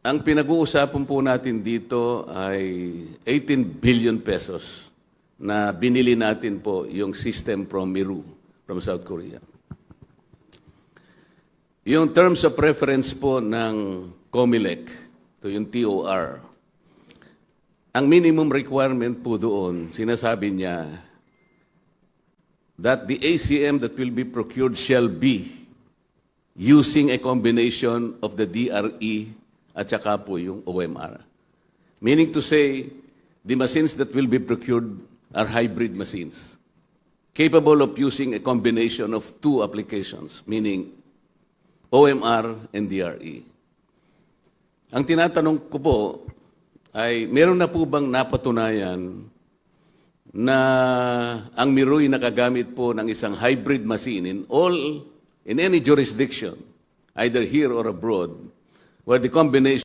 Ang pinag-uusapan po natin dito ay 18 billion pesos na binili natin po yung system from Miru, from South Korea. Yung terms of reference po ng COMELEC, to yung TOR, ang minimum requirement po doon, sinasabi niya that the ACM that will be procured shall be using a combination of the DRE at saka po yung OMR. Meaning to say, the machines that will be procured are hybrid machines, capable of using a combination of two applications, meaning OMR and DRE. Ang tinatanong ko po ay, meron na po bang napatunayan na ang Miru'y nakagamit po ng isang hybrid machine in any jurisdiction, either here or abroad, where the combination